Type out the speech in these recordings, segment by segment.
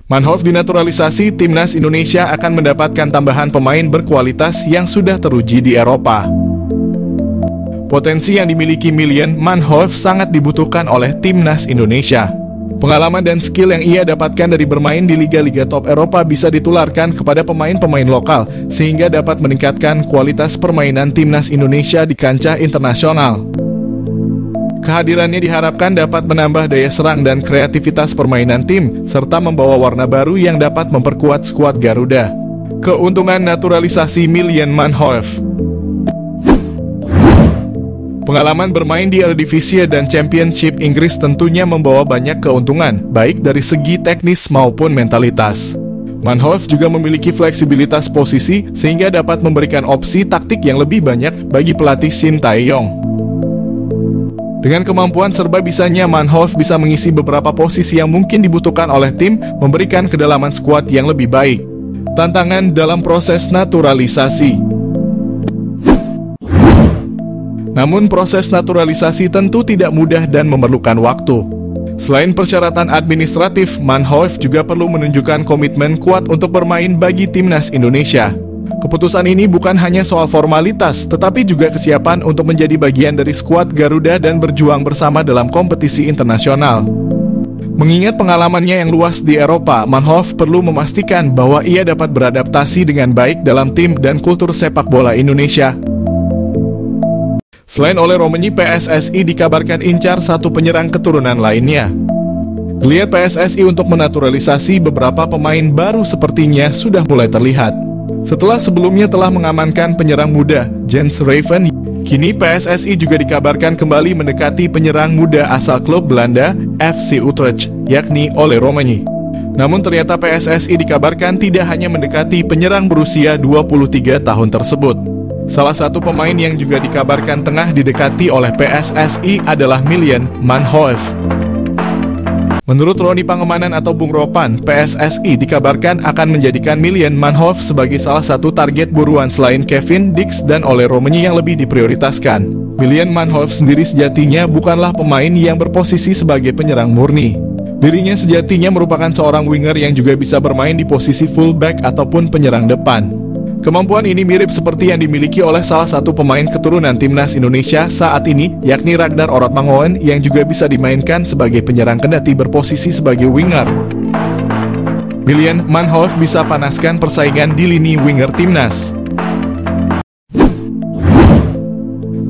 Manhoef dinaturalisasi, timnas Indonesia akan mendapatkan tambahan pemain berkualitas yang sudah teruji di Eropa. Potensi yang dimiliki Milan Manhoef sangat dibutuhkan oleh timnas Indonesia. Pengalaman dan skill yang ia dapatkan dari bermain di liga-liga top Eropa bisa ditularkan kepada pemain-pemain lokal, sehingga dapat meningkatkan kualitas permainan timnas Indonesia di kancah internasional. Kehadirannya diharapkan dapat menambah daya serang dan kreativitas permainan tim, serta membawa warna baru yang dapat memperkuat skuad Garuda. Keuntungan naturalisasi Milan Manhoef. Pengalaman bermain di Eredivisie dan Championship Inggris tentunya membawa banyak keuntungan, baik dari segi teknis maupun mentalitas. Manhoef juga memiliki fleksibilitas posisi, sehingga dapat memberikan opsi taktik yang lebih banyak bagi pelatih Shin Tae-yong. Dengan kemampuan serba bisanya, Manhoef bisa mengisi beberapa posisi yang mungkin dibutuhkan oleh tim, memberikan kedalaman skuad yang lebih baik. Tantangan dalam proses naturalisasi. Namun proses naturalisasi tentu tidak mudah dan memerlukan waktu. Selain persyaratan administratif, Manhoef juga perlu menunjukkan komitmen kuat untuk bermain bagi timnas Indonesia. Keputusan ini bukan hanya soal formalitas, tetapi juga kesiapan untuk menjadi bagian dari skuad Garuda dan berjuang bersama dalam kompetisi internasional. Mengingat pengalamannya yang luas di Eropa, Manhoef perlu memastikan bahwa ia dapat beradaptasi dengan baik dalam tim dan kultur sepak bola Indonesia. Selain oleh Romagnoli, PSSI dikabarkan incar satu penyerang keturunan lainnya. Geliat PSSI untuk menaturalisasi beberapa pemain baru sepertinya sudah mulai terlihat. Setelah sebelumnya telah mengamankan penyerang muda Jens Raven, kini PSSI juga dikabarkan kembali mendekati penyerang muda asal klub Belanda FC Utrecht, yakni Ole Romagnoli. Namun ternyata PSSI dikabarkan tidak hanya mendekati penyerang berusia 23 tahun tersebut. Salah satu pemain yang juga dikabarkan tengah didekati oleh PSSI adalah Milan Manhoef. Menurut Roni Pangemanan atau Bung Ropan, PSSI dikabarkan akan menjadikan Milan Manhoef sebagai salah satu target buruan selain Kevin Dix dan Ole Romagnoli yang lebih diprioritaskan. Milan Manhoef sendiri sejatinya bukanlah pemain yang berposisi sebagai penyerang murni. Dirinya sejatinya merupakan seorang winger yang juga bisa bermain di posisi fullback ataupun penyerang depan. Kemampuan ini mirip seperti yang dimiliki oleh salah satu pemain keturunan timnas Indonesia saat ini, yakni Ragnar Orotmangoen, yang juga bisa dimainkan sebagai penyerang kendati berposisi sebagai winger. Milan Manhoef bisa panaskan persaingan di lini winger timnas.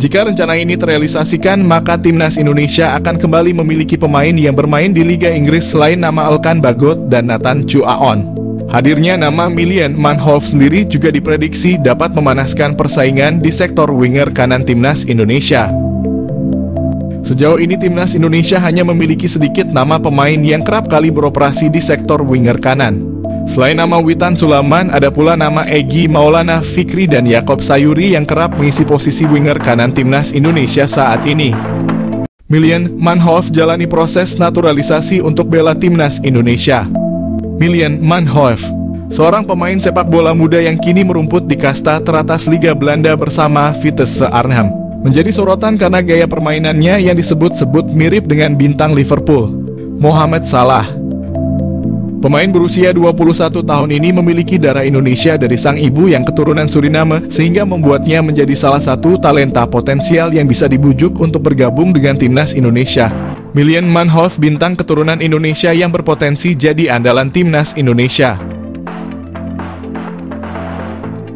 Jika rencana ini terrealisasikan, maka timnas Indonesia akan kembali memiliki pemain yang bermain di Liga Inggris selain nama Elkan Bagot dan Nathan Chuaon. Hadirnya nama Milan Manhoef sendiri juga diprediksi dapat memanaskan persaingan di sektor winger kanan timnas Indonesia. Sejauh ini timnas Indonesia hanya memiliki sedikit nama pemain yang kerap kali beroperasi di sektor winger kanan. Selain nama Witan Sulaiman, ada pula nama Egy Maulana Fikri dan Yakob Sayuri yang kerap mengisi posisi winger kanan timnas Indonesia saat ini. Milan Manhoef jalani proses naturalisasi untuk bela timnas Indonesia. Milan Manhoef, seorang pemain sepak bola muda yang kini merumput di kasta teratas Liga Belanda bersama Vitesse Arnhem, menjadi sorotan karena gaya permainannya yang disebut-sebut mirip dengan bintang Liverpool, Mohamed Salah. Pemain berusia 21 tahun ini memiliki darah Indonesia dari sang ibu yang keturunan Suriname, sehingga membuatnya menjadi salah satu talenta potensial yang bisa dibujuk untuk bergabung dengan timnas Indonesia. Milan Manhoef, bintang keturunan Indonesia yang berpotensi jadi andalan timnas Indonesia.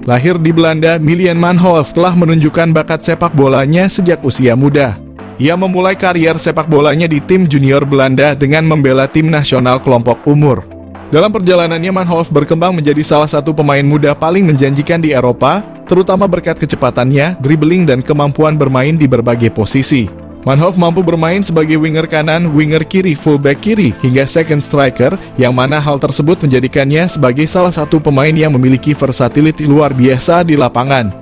Lahir di Belanda, Milan Manhoef telah menunjukkan bakat sepak bolanya sejak usia muda. Ia memulai karier sepak bolanya di tim junior Belanda dengan membela tim nasional kelompok umur. Dalam perjalanannya, Manhoef berkembang menjadi salah satu pemain muda paling menjanjikan di Eropa, terutama berkat kecepatannya, dribbling dan kemampuan bermain di berbagai posisi. Manhoef mampu bermain sebagai winger kanan, winger kiri, fullback kiri, hingga second striker, yang mana hal tersebut menjadikannya sebagai salah satu pemain yang memiliki versatility luar biasa di lapangan.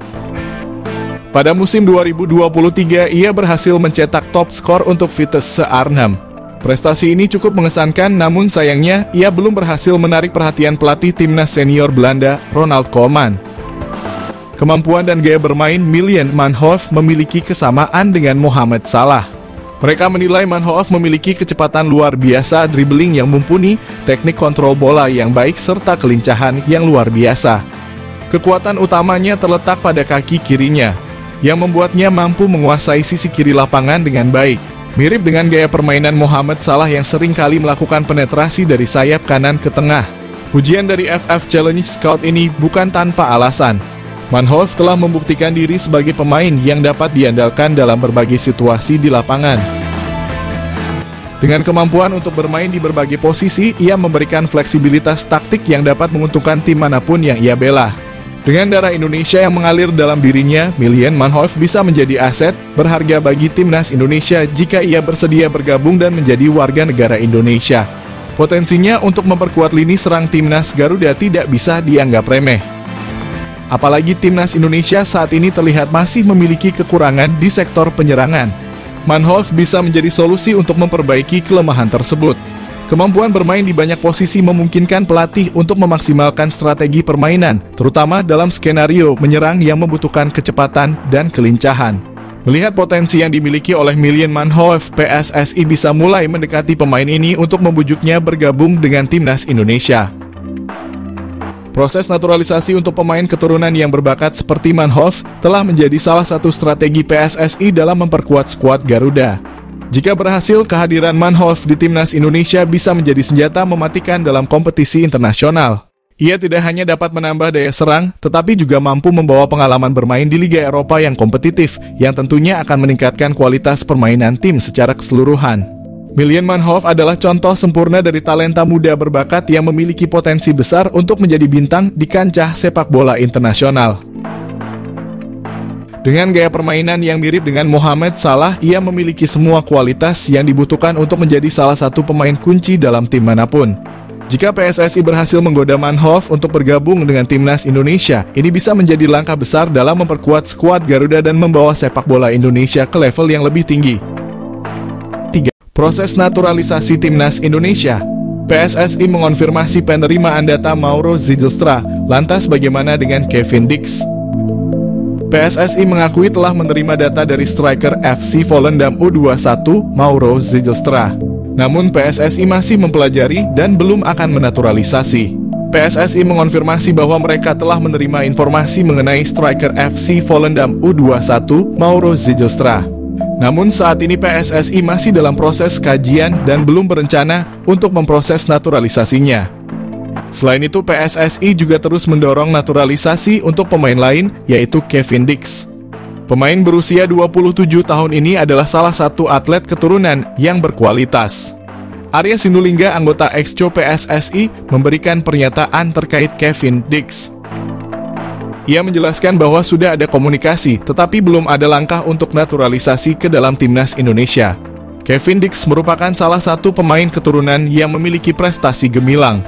Pada musim 2023, ia berhasil mencetak top skor untuk Vitesse Arnhem. Prestasi ini cukup mengesankan, namun sayangnya ia belum berhasil menarik perhatian pelatih timnas senior Belanda, Ronald Koeman. Kemampuan dan gaya bermain Milan Manhoef memiliki kesamaan dengan Mohamed Salah. Mereka menilai Manhoef memiliki kecepatan luar biasa, dribbling yang mumpuni, teknik kontrol bola yang baik, serta kelincahan yang luar biasa. Kekuatan utamanya terletak pada kaki kirinya, yang membuatnya mampu menguasai sisi kiri lapangan dengan baik. Mirip dengan gaya permainan Mohamed Salah yang sering kali melakukan penetrasi dari sayap kanan ke tengah. Pujian dari FF Challenge Scout ini bukan tanpa alasan. Manhoef telah membuktikan diri sebagai pemain yang dapat diandalkan dalam berbagai situasi di lapangan. Dengan kemampuan untuk bermain di berbagai posisi, ia memberikan fleksibilitas taktik yang dapat menguntungkan tim manapun yang ia bela. Dengan darah Indonesia yang mengalir dalam dirinya, Miljan Manhoef bisa menjadi aset berharga bagi timnas Indonesia jika ia bersedia bergabung dan menjadi warga negara Indonesia. Potensinya untuk memperkuat lini serang timnas Garuda tidak bisa dianggap remeh. Apalagi timnas Indonesia saat ini terlihat masih memiliki kekurangan di sektor penyerangan. Manhoef bisa menjadi solusi untuk memperbaiki kelemahan tersebut. Kemampuan bermain di banyak posisi memungkinkan pelatih untuk memaksimalkan strategi permainan, terutama dalam skenario menyerang yang membutuhkan kecepatan dan kelincahan. Melihat potensi yang dimiliki oleh Miljan Manhoef, PSSI bisa mulai mendekati pemain ini untuk membujuknya bergabung dengan timnas Indonesia. Proses naturalisasi untuk pemain keturunan yang berbakat seperti Manhoef telah menjadi salah satu strategi PSSI dalam memperkuat skuad Garuda. Jika berhasil, kehadiran Manhoef di timnas Indonesia bisa menjadi senjata mematikan dalam kompetisi internasional. Ia tidak hanya dapat menambah daya serang, tetapi juga mampu membawa pengalaman bermain di Liga Eropa yang kompetitif, yang tentunya akan meningkatkan kualitas permainan tim secara keseluruhan. Miljan Manhoef adalah contoh sempurna dari talenta muda berbakat yang memiliki potensi besar untuk menjadi bintang di kancah sepak bola internasional. Dengan gaya permainan yang mirip dengan Mohamed Salah, ia memiliki semua kualitas yang dibutuhkan untuk menjadi salah satu pemain kunci dalam tim manapun. Jika PSSI berhasil menggoda Manhoef untuk bergabung dengan timnas Indonesia, ini bisa menjadi langkah besar dalam memperkuat skuad Garuda dan membawa sepak bola Indonesia ke level yang lebih tinggi. Proses naturalisasi timnas Indonesia. PSSI mengonfirmasi penerimaan data Mauro Zijlstra. Lantas bagaimana dengan Kevin Dix? PSSI mengakui telah menerima data dari striker FC Volendam U21 Mauro Zijlstra. Namun PSSI masih mempelajari dan belum akan menaturalisasi. PSSI mengonfirmasi bahwa mereka telah menerima informasi mengenai striker FC Volendam U21 Mauro Zijlstra. Namun saat ini PSSI masih dalam proses kajian dan belum berencana untuk memproses naturalisasinya. Selain itu, PSSI juga terus mendorong naturalisasi untuk pemain lain, yaitu Kevin Dix. Pemain berusia 27 tahun ini adalah salah satu atlet keturunan yang berkualitas. Arya Sinulinga, anggota Exco PSSI, memberikan pernyataan terkait Kevin Dix. Ia menjelaskan bahwa sudah ada komunikasi, tetapi belum ada langkah untuk naturalisasi ke dalam timnas Indonesia. Kevin Dix merupakan salah satu pemain keturunan yang memiliki prestasi gemilang.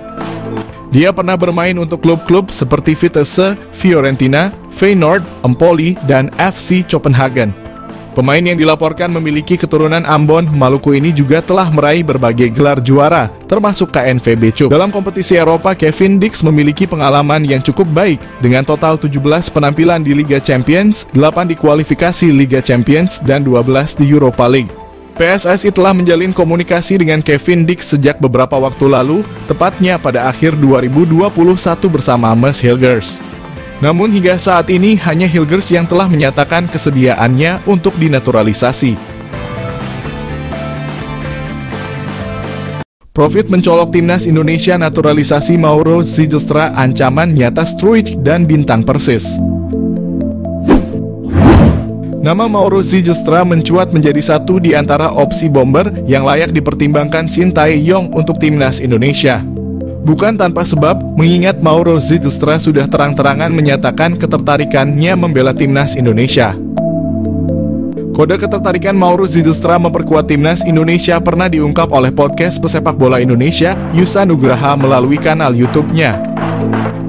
Dia pernah bermain untuk klub-klub seperti Vitesse, Fiorentina, Feyenoord, Empoli, dan FC Copenhagen. Pemain yang dilaporkan memiliki keturunan Ambon, Maluku ini juga telah meraih berbagai gelar juara, termasuk KNVB Cup. Dalam kompetisi Eropa, Kevin Dix memiliki pengalaman yang cukup baik, dengan total 17 penampilan di Liga Champions, 8 di kualifikasi Liga Champions, dan 12 di Europa League. PSSI telah menjalin komunikasi dengan Kevin Dix sejak beberapa waktu lalu, tepatnya pada akhir 2021 bersama Mes Hilgers. Namun hingga saat ini hanya Hilgers yang telah menyatakan kesediaannya untuk dinaturalisasi. Profit mencolok timnas Indonesia naturalisasi Mauro Zijlstra, ancaman nyata Struijk dan bintang Persis. Nama Mauro Zijlstra mencuat menjadi satu di antara opsi bomber yang layak dipertimbangkan Shin Tae-yong untuk timnas Indonesia. Bukan tanpa sebab, mengingat Mauro Zijlstra sudah terang-terangan menyatakan ketertarikannya membela timnas Indonesia. Kode ketertarikan Mauro Zijlstra memperkuat timnas Indonesia pernah diungkap oleh podcast pesepak bola Indonesia, Yusa Nugraha, melalui kanal YouTube-nya.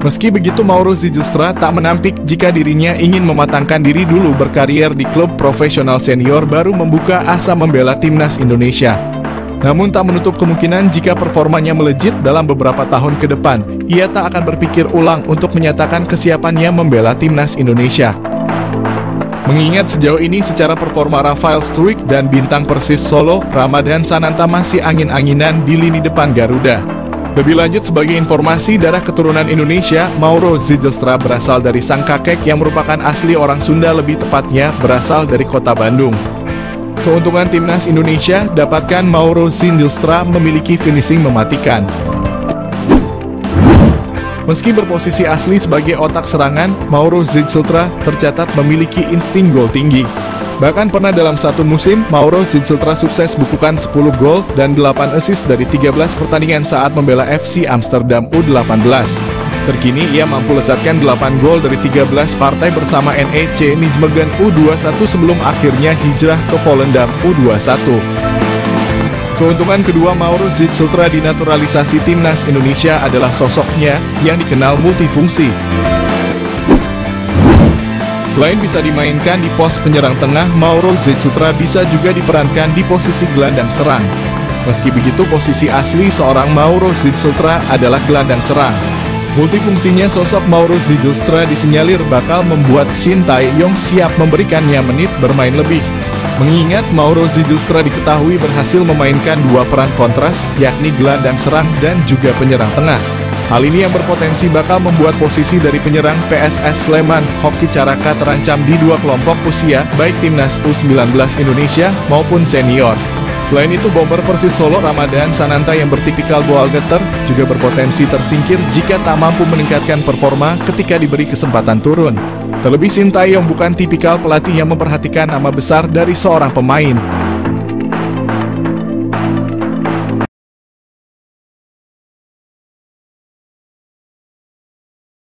Meski begitu, Mauro Zijlstra tak menampik jika dirinya ingin mematangkan diri dulu berkarier di klub profesional senior baru membuka asa membela timnas Indonesia. Namun tak menutup kemungkinan jika performanya melejit dalam beberapa tahun ke depan, ia tak akan berpikir ulang untuk menyatakan kesiapannya membela timnas Indonesia. Mengingat sejauh ini secara performa Rafael Struijk dan bintang Persis Solo, Ramadhan Sananta masih angin-anginan di lini depan Garuda. Lebih lanjut sebagai informasi, darah keturunan Indonesia, Mauro Zijlstra berasal dari sang kakek yang merupakan asli orang Sunda, lebih tepatnya berasal dari kota Bandung. Keuntungan timnas Indonesia, dapatkan Mauro Zijlstra memiliki finishing mematikan. Meski berposisi asli sebagai otak serangan, Mauro Zijlstra tercatat memiliki insting gol tinggi. Bahkan pernah dalam satu musim, Mauro Zijlstra sukses bukukan 10 gol dan 8 assist dari 13 pertandingan saat membela FC Amsterdam U18. Terkini ia mampu lesatkan 8 gol dari 13 partai bersama NEC Nijmegen U21 sebelum akhirnya hijrah ke Volendam U21. Keuntungan kedua Mauro Zijlstra di naturalisasi timnas Indonesia adalah sosoknya yang dikenal multifungsi. Selain bisa dimainkan di pos penyerang tengah, Mauro Zijlstra bisa juga diperankan di posisi gelandang serang. Meski begitu, posisi asli seorang Mauro Zijlstra adalah gelandang serang. Multifungsinya sosok Mauro Zijlstra disinyalir bakal membuat Shin Tae-yong siap memberikannya menit bermain lebih. Mengingat Mauro Zijlstra diketahui berhasil memainkan dua peran kontras, yakni gelandang serang dan juga penyerang tengah. Hal ini yang berpotensi bakal membuat posisi dari penyerang PSS Sleman, Hoki Caraka terancam di dua kelompok usia, baik timnas U19 Indonesia maupun senior. Selain itu, bomber Persis Solo Ramadhan Sananta yang bertipikal ball getter juga berpotensi tersingkir jika tak mampu meningkatkan performa ketika diberi kesempatan turun. Terlebih Shin Tae-yong bukan tipikal pelatih yang memperhatikan nama besar dari seorang pemain.